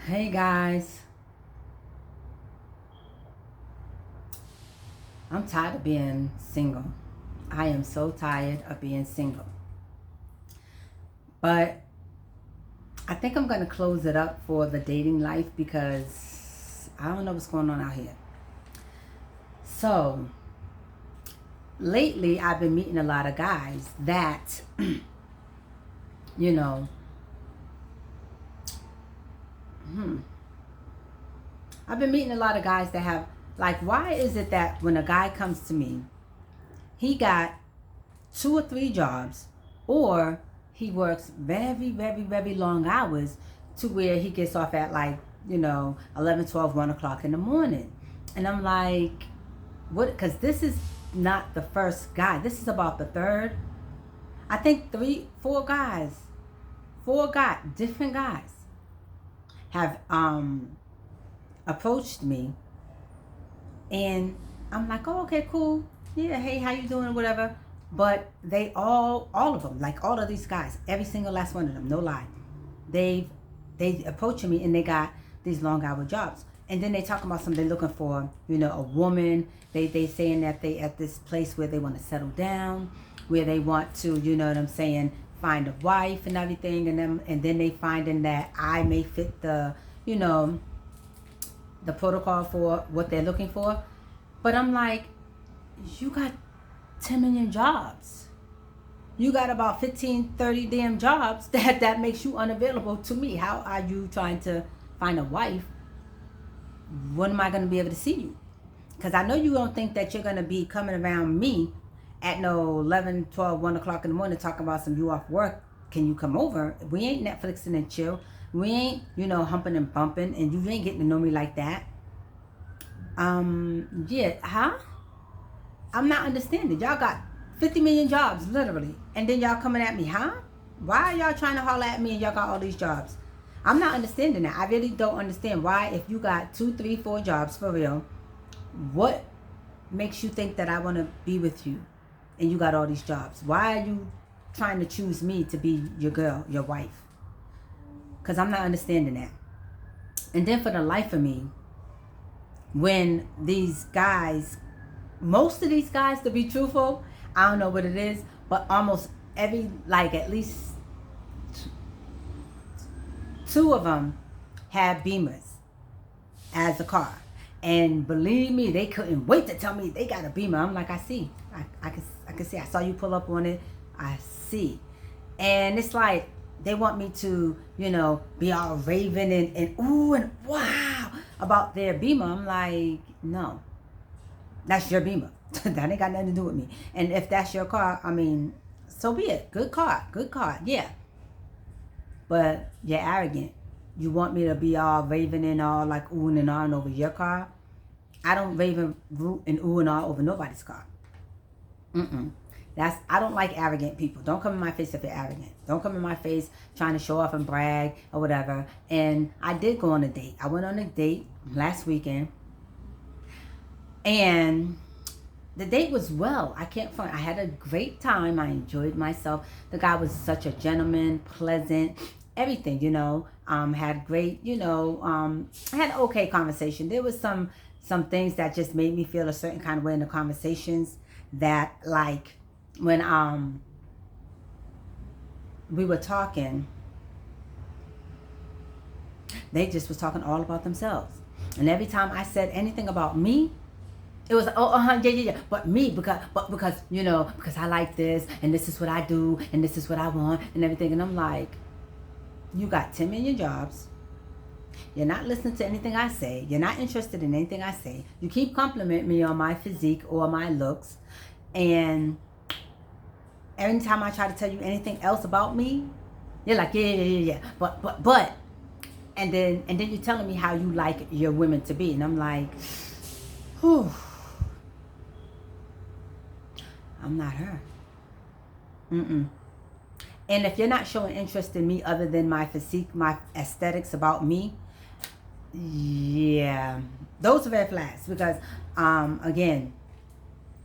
Hey guys, I'm tired of being single. I am so tired of being single. But I think I'm going to close it up for the dating life because I don't know what's going on out here. So, lately I've been meeting a lot of guys that, you know, I've been meeting a lot of guys that have, like, why is it that when a guy comes to me, he got 2 or 3 jobs, or he works very, very, very long hours to where he gets off at 11, 12, 1 o'clock in the morning. And I'm like, what? Because this is not the first guy. This is about the third. I think different guys have approached me, and I'm like, oh, okay, cool. Yeah, hey, how you doing? Whatever. But they all of them, like all of these guys, every single last one of them, no lie, they they approaching me and they got these long hour jobs, and then they talking about something they're looking for, a woman. They saying that they at this place where they want to settle down, where they want to, what I'm saying, find a wife and everything, and then they finding that I may fit the protocol for what they're looking for. But I'm like, you got 10 million jobs. You got about 15, 30 damn jobs that makes you unavailable to me. How are you trying to find a wife? When am I going to be able to see you? Because I know you don't think that you're going to be coming around me at no 11, 12, 1 o'clock in the morning talking about some you off work. Can you come over? We ain't Netflixing and chill. We ain't, humping and bumping, and you ain't getting to know me like that. Yeah, huh? I'm not understanding. Y'all got 50 million jobs, literally. And then y'all coming at me, huh? Why are y'all trying to holler at me and y'all got all these jobs? I'm not understanding that. I really don't understand why, if you got 2, 3, 4 jobs for real, what makes you think that I want to be with you and you got all these jobs? Why are you trying to choose me to be your girl, your wife? Because I'm not understanding that. And then for the life of me, when these guys, most of these guys, to be truthful, I don't know what it is, but almost at least two of them have Beamers as a car. And believe me, they couldn't wait to tell me they got a Beamer. I'm like, I see. I can see. I saw you pull up on it. I see. And it's like they want me to, be all raving and ooh and wow about their Beamer. I'm like, no. That's your Beamer. That ain't got nothing to do with me. And if that's your car, I mean, so be it. Good car. Yeah. But you're arrogant. You want me to be all raving and all like oohing and ahhing over your car. I don't rave and root and ooh and ah over nobody's car. I don't like arrogant people. Don't come in my face if you're arrogant. Don't come in my face trying to show off and brag or whatever. And I did go on a date. I went on a date last weekend. And the date was well. I can't front. I had a great time. I enjoyed myself. The guy was such a gentleman, pleasant, everything, had great, I had an okay conversation. There was some things that just made me feel a certain kind of way in the conversations, that like when we were talking, they just was talking all about themselves. And every time I said anything about me, it was yeah. But me, because because I like this, and this is what I do, and this is what I want, and everything. And I'm like, you got 10 million jobs. You're not listening to anything I say. You're not interested in anything I say. You keep complimenting me on my physique or my looks, and every time I try to tell you anything else about me, you're like, yeah. But, and then you're telling me how you like your women to be, and I'm like, whew. I'm not her. And if you're not showing interest in me other than my physique, my aesthetics about me, yeah, those are red flags. Because, again,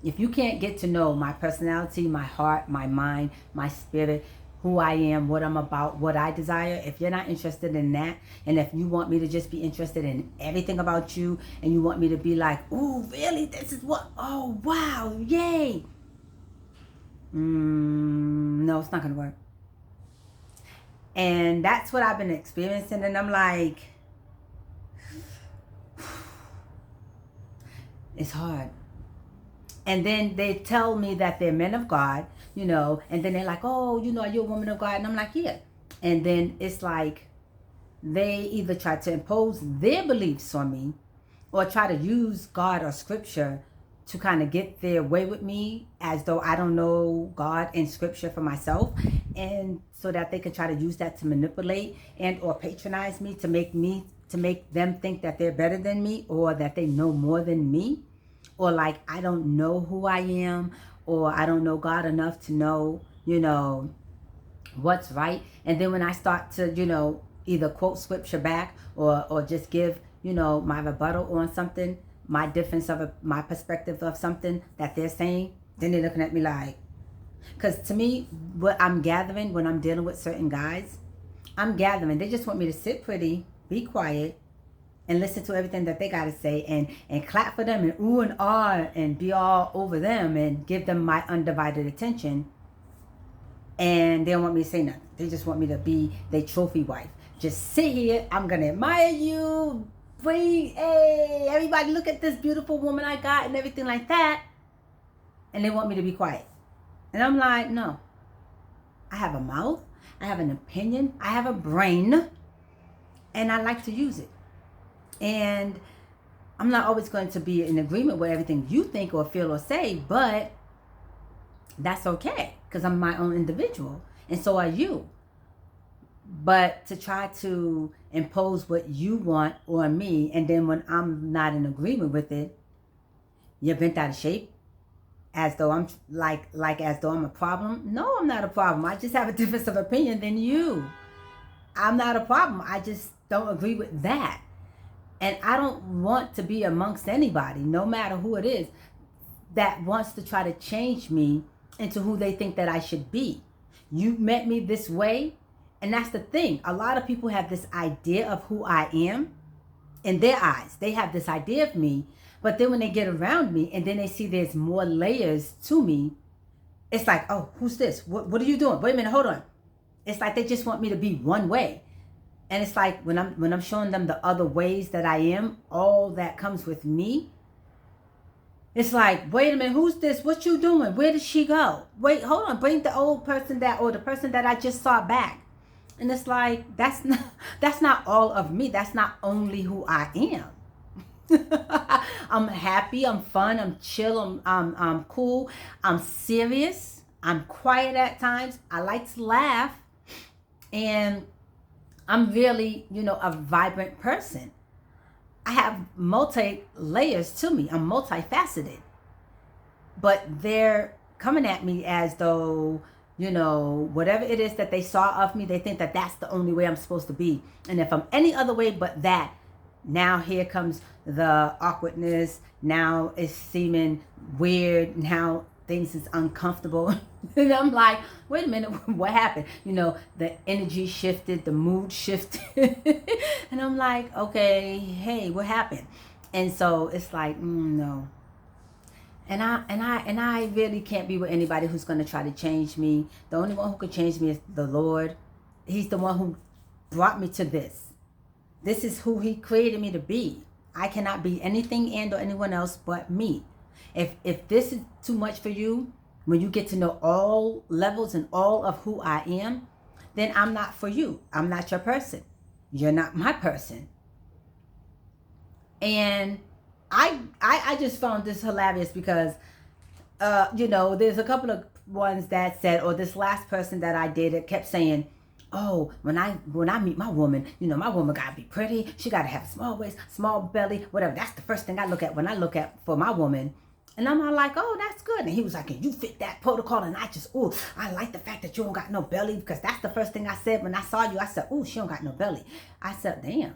if you can't get to know my personality, my heart, my mind, my spirit, who I am, what I'm about, what I desire, if you're not interested in that, and if you want me to just be interested in everything about you, and you want me to be like, ooh, really, this is what, oh, wow, yay. No, it's not going to work. And that's what I've been experiencing, and I'm like, it's hard. And then they tell me that they're men of God, you know, and then they're like, oh, you know, are you a woman of God? And I'm like, yeah. And then it's like they either try to impose their beliefs on me or try to use God or scripture to kind of get their way with me, as though I don't know God and scripture for myself, and so that they can try to use that to manipulate and or patronize me to make them think that they're better than me, or that they know more than me, or like I don't know who I am, or I don't know God enough to know, you know, what's right. And then when I start to, you know, either quote scripture back or just give, you know, my rebuttal on something, my difference of my perspective of something that they're saying, then they're looking at me like, because to me, what I'm gathering when I'm dealing with certain guys, I'm gathering, they just want me to sit pretty, be quiet, and listen to everything that they got to say, and clap for them and ooh and ah and be all over them and give them my undivided attention. And they don't want me to say nothing. They just want me to be their trophy wife. Just sit here. I'm going to admire you. Wait, hey, everybody look at this beautiful woman I got and everything like that. And they want me to be quiet. And I'm like, no. I have a mouth. I have an opinion. I have a brain. And I like to use it. And I'm not always going to be in agreement with everything you think or feel or say, but that's okay, because I'm my own individual, and so are you. But to try to impose what you want on me, and then when I'm not in agreement with it, you're bent out of shape, as though I'm like as though I'm a problem. No, I'm not a problem. I just have a difference of opinion than you. I'm not a problem. I just don't agree with that. And I don't want to be amongst anybody, no matter who it is, that wants to try to change me into who they think that I should be. You met me this way, and that's the thing. A lot of people have this idea of who I am in their eyes. They have this idea of me, but then when they get around me and then they see there's more layers to me, it's like, oh, who's this? What are you doing? Wait a minute, hold on. It's like they just want me to be one way. And it's like when I'm showing them the other ways that I am, all that comes with me. It's like, wait a minute, who's this? What you doing? Where did she go? Wait, hold on, bring the old person that, or the person that I just saw back. And it's like, that's not all of me. That's not only who I am. I'm happy, I'm fun, I'm chill, I'm cool, I'm serious, I'm quiet at times, I like to laugh, and I'm really, you know, a vibrant person. I have multi layers to me. I'm multifaceted. But they're coming at me as though, you know, whatever it is that they saw of me, they think that that's the only way I'm supposed to be. And if I'm any other way but that, now here comes the awkwardness. Now it's seeming weird. Now things is uncomfortable. And I'm like, wait a minute, what happened? You know, the energy shifted, the mood shifted. And I'm like, okay, hey, what happened? And so it's like, no. And I really can't be with anybody who's going to try to change me. The only one who can change me is the Lord. He's the one who brought me to this. This is who he created me to be. I cannot be anything and or anyone else but me. If this is too much for you, when you get to know all levels and all of who I am, then I'm not for you. I'm not your person. You're not my person. And I just found this hilarious because, you know, there's a couple of ones that said, or this last person that I dated kept saying, oh, when I meet my woman, you know, my woman gotta be pretty. She gotta have a small waist, small belly, whatever. That's the first thing I look at when I look at for my woman. And I'm all like, oh, that's good. And he was like, and you fit that protocol. And I just, ooh, I like the fact that you don't got no belly, because that's the first thing I said when I saw you. I said, ooh, she don't got no belly. I said, damn.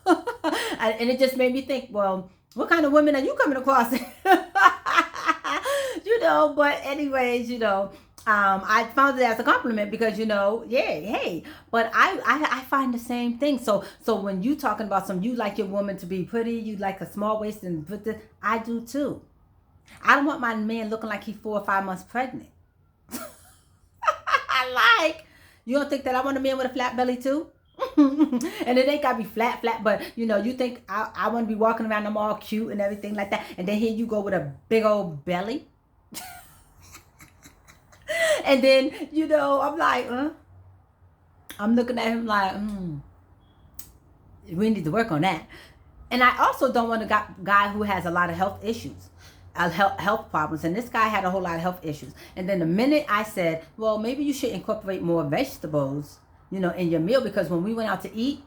And it just made me think, well, what kind of women are you coming across? You know, but anyways, you know, I found it as a compliment because yeah, hey. But I find the same thing. So when you talking about you like your woman to be pretty, you like a small waist and put this, I do too. I don't want my man looking like he's 4 or 5 months pregnant. I like. You don't think that I want a man with a flat belly too? And it ain't gotta be flat, but you think I want to be walking around them all cute and everything like that, and then here you go with a big old belly. And then I'm like, I'm looking at him like, we need to work on that. And I also don't want a guy who has a lot of health issues, health problems. And this guy had a whole lot of health issues. And then the minute I said, well, maybe you should incorporate more vegetables, in your meal, because when we went out to eat,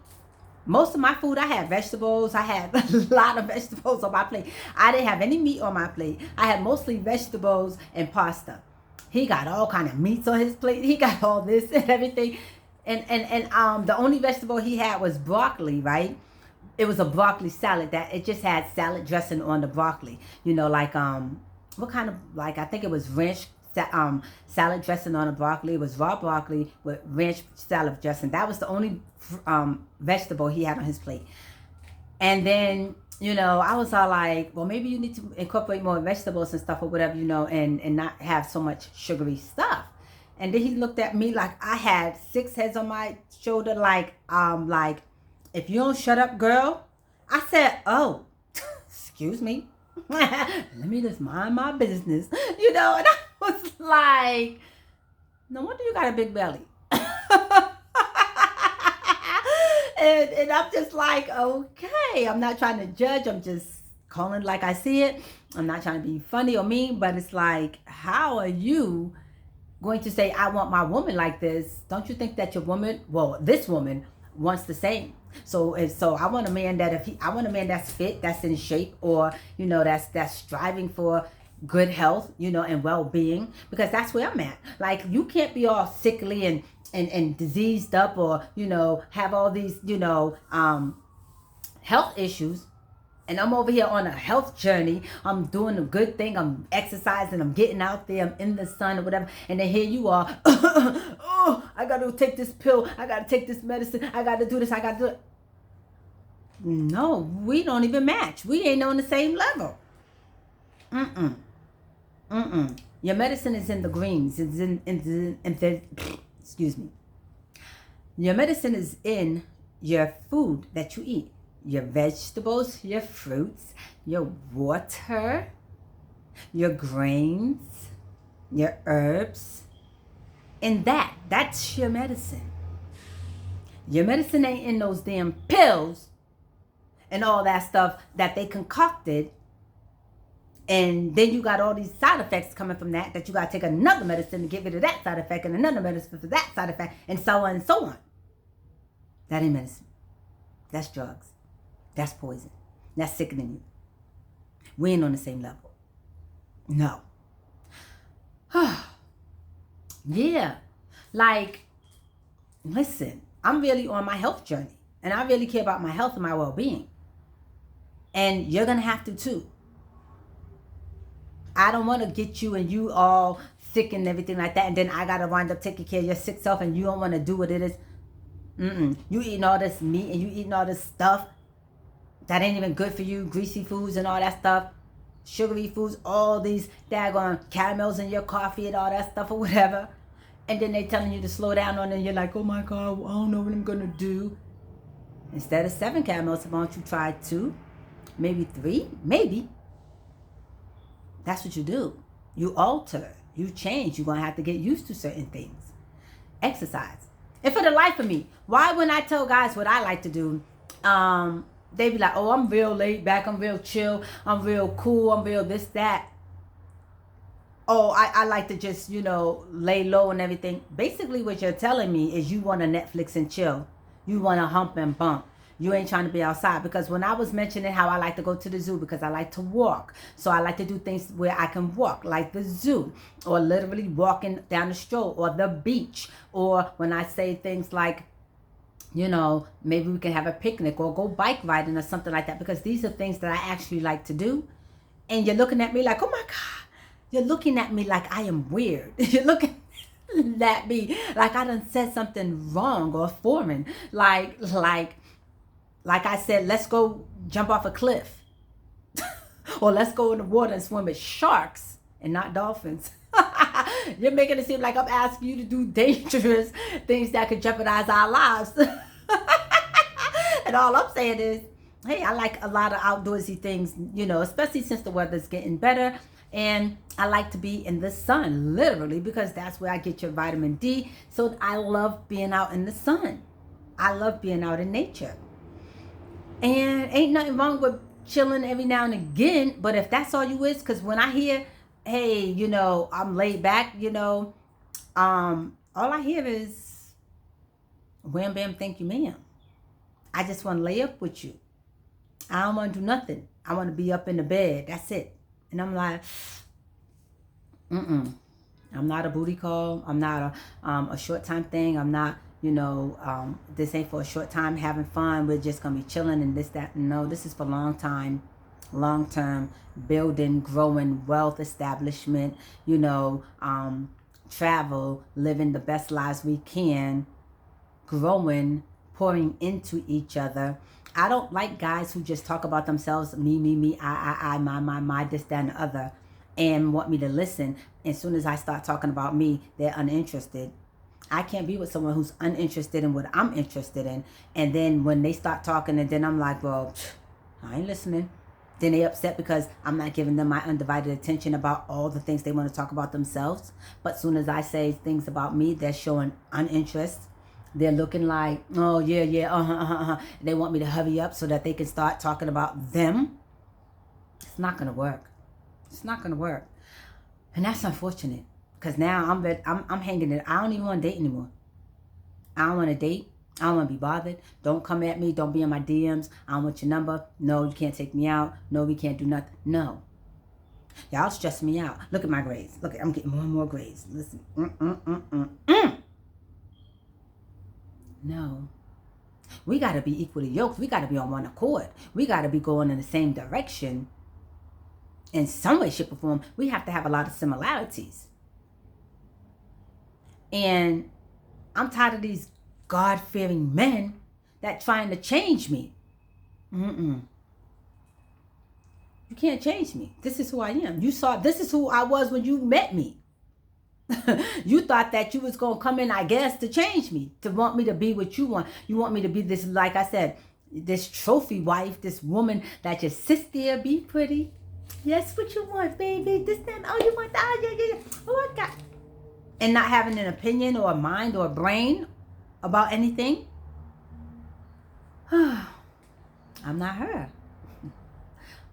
most of my food, I had vegetables. I had a lot of vegetables on my plate. I didn't have any meat on my plate. I had mostly vegetables and pasta. He got all kind of meats on his plate. He got all this and everything. And the only vegetable he had was broccoli, right? It was a broccoli salad that it just had salad dressing on the broccoli. What kind of, I think it was ranch salad dressing on the broccoli. It was raw broccoli with ranch salad dressing. That was the only vegetable he had on his plate. And then, I was all like, well, maybe you need to incorporate more vegetables and stuff or whatever, and not have so much sugary stuff. And then he looked at me like I had 6 heads on my shoulder, like, if you don't shut up, girl. I said, oh, excuse me. Let me just mind my business, and I was like, no wonder you got a big belly. And I'm just like, okay, I'm not trying to judge. I'm just calling it like I see it. I'm not trying to be funny or mean, but it's like, how are you going to say, I want my woman like this? Don't you think that your woman, this woman wants the same? So I want a man I want a man that's fit, that's in shape, or, that's striving for good health, and well-being, because that's where I'm at. Like, you can't be all sickly and diseased up, or have all these health issues, and I'm over here on a health journey. I'm doing a good thing. I'm exercising. I'm getting out there. I'm in the sun or whatever. And then here you are. Oh, I got to take this pill. I got to take this medicine. I got to do this. I got to do it. No, we don't even match. We ain't on the same level. Your medicine is in the greens. It's in the excuse me. Your medicine is in your food that you eat. Your vegetables, your fruits, your water, your grains, your herbs. And that's your medicine. Your medicine ain't in those damn pills and all that stuff that they concocted. And then you got all these side effects coming from that you got to take another medicine to get rid of that side effect, and another medicine for that side effect, and so on and so on. That ain't medicine. That's drugs. That's poison. That's sickening you. We ain't on the same level. No. Yeah. Like, listen, I'm really on my health journey, and I really care about my health and my well-being. And you're going to have to too. I don't want to get you and you all sick and everything like that, and then I got to wind up taking care of your sick self, and you don't want to do what it is. You eating all this meat, and you eating all this stuff that ain't even good for you, greasy foods and all that stuff, sugary foods, all these daggone caramels in your coffee and all that stuff or whatever. And then they telling you to slow down on it, and you're like, oh my God, I don't know what I'm going to do. Instead of 7 caramels, why don't you try 2, maybe 3, maybe. That's what you do. You alter, you change. You're going to have to get used to certain things. Exercise. And for the life of me, why when I tell guys what I like to do, they be like, oh, I'm real laid back, I'm real chill, I'm real cool, I'm real this, that. Oh, I like to just, lay low and everything. Basically what you're telling me is you want to Netflix and chill. You want to hump and bump. You ain't trying to be outside. Because when I was mentioning how I like to go to the zoo because I like to walk. So I like to do things where I can walk, like the zoo, or literally walking down the stroll, or the beach. Or when I say things like, maybe we can have a picnic or go bike riding or something like that. Because these are things that I actually like to do. And you're looking at me like, oh my God. You're looking at me like I am weird. You're looking that be like I done said something wrong or foreign. Like I said, let's go jump off a cliff. Or let's go in the water and swim with sharks and not dolphins. You're making it seem like I'm asking you to do dangerous things that could jeopardize our lives. And all I'm saying is, hey, I like a lot of outdoorsy things, especially since the weather's getting better. And I like to be in the sun, literally, because that's where I get your vitamin D. So I love being out in the sun. I love being out in nature. And ain't nothing wrong with chilling every now and again. But if that's all you is, because when I hear, hey, I'm laid back, all I hear is, wham, bam, thank you, ma'am. I just want to lay up with you. I don't want to do nothing. I want to be up in the bed. That's it. And I'm like, I'm not a booty call. I'm not a short time thing. I'm not, this ain't for a short time having fun. We're just going to be chilling and this, that. No, this is for long term, building, growing, wealth establishment, travel, living the best lives we can, growing, pouring into each other. I don't like guys who just talk about themselves, me, I, my, this, that, and the other, and want me to listen. As soon as I start talking about me, they're uninterested. I can't be with someone who's uninterested in what I'm interested in. And then when they start talking, and then I'm like, well, I ain't listening. Then they upset because I'm not giving them my undivided attention about all the things they want to talk about themselves. But as soon as I say things about me, they're showing uninterest. They're looking like, oh, yeah. They want me to hurry up so that they can start talking about them. It's not going to work. It's not going to work. And that's unfortunate. Because now I'm hanging it. I don't even want to date anymore. I don't want to date. I don't want to be bothered. Don't come at me. Don't be in my DMs. I don't want your number. No, you can't take me out. No, we can't do nothing. No. Y'all stress me out. Look at my grades. Look, I'm getting more and more grades. Listen. No. We got to be equally yoked. We got to be on one accord. We got to be going in the same direction. In some way, shape, or form, we have to have a lot of similarities. And I'm tired of these God-fearing men that trying to change me. You can't change me. This is who I am. You saw this is who I was when you met me. You thought that you was going to come in, I guess, to change me, to want me to be what you want. You want me to be this, like I said, this trophy wife, this woman that just sits there, be pretty. Yes, what you want, baby. This time, oh, you want that? Yeah. Oh, I got. And not having an opinion or a mind or a brain about anything. I'm not her.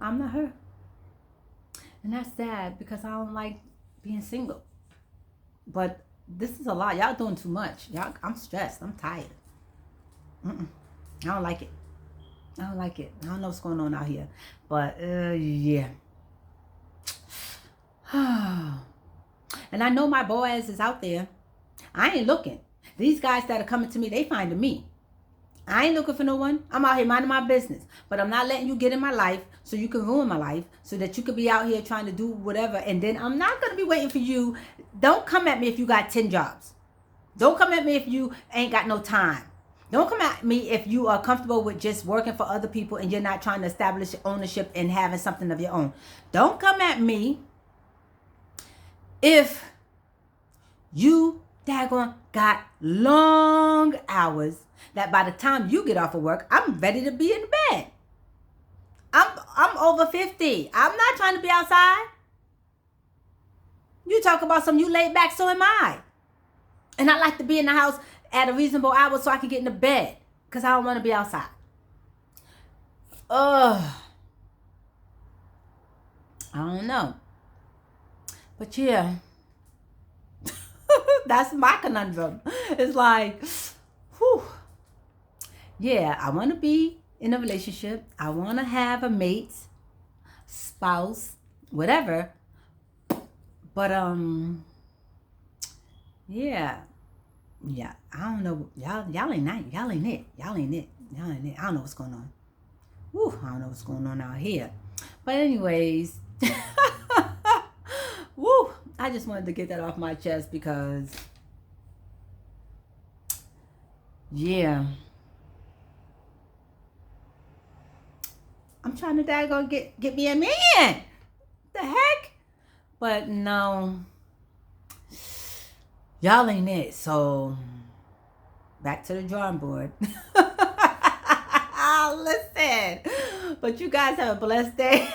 I'm not her. And that's sad because I don't like being single. But this is a lot. Y'all doing too much. I'm stressed. I'm tired. I don't like it. I don't like it. I don't know what's going on out here. But, yeah. And I know my Boaz is out there. I ain't looking. These guys that are coming to me, they finding me. I ain't looking for no one. I'm out here minding my business. But I'm not letting you get in my life so you can ruin my life, so that you could be out here trying to do whatever. And then I'm not going to be waiting for you. Don't come at me if you got 10 jobs. Don't come at me if you ain't got no time. Don't come at me if you are comfortable with just working for other people and you're not trying to establish ownership and having something of your own. Don't come at me if you daggone got long hours that by the time you get off of work, I'm ready to be in bed. I'm over 50. I'm not trying to be outside. You talk about some you laid back, so am I. And I like to be in the house at a reasonable hour so I can get in the bed because I don't want to be outside. I don't know. But yeah, that's my conundrum. It's like, whew. Yeah, I want to be in a relationship. I want to have a mate, spouse, whatever. But, yeah, I don't know. Y'all ain't it. Y'all ain't it. I don't know what's going on. Whew, I don't know what's going on out here. But anyways, woo, I just wanted to get that off my chest because Yeah. I'm trying to daggone get me a man. The heck? But no, y'all ain't it. So back to the drawing board. Listen. But you guys have a blessed day.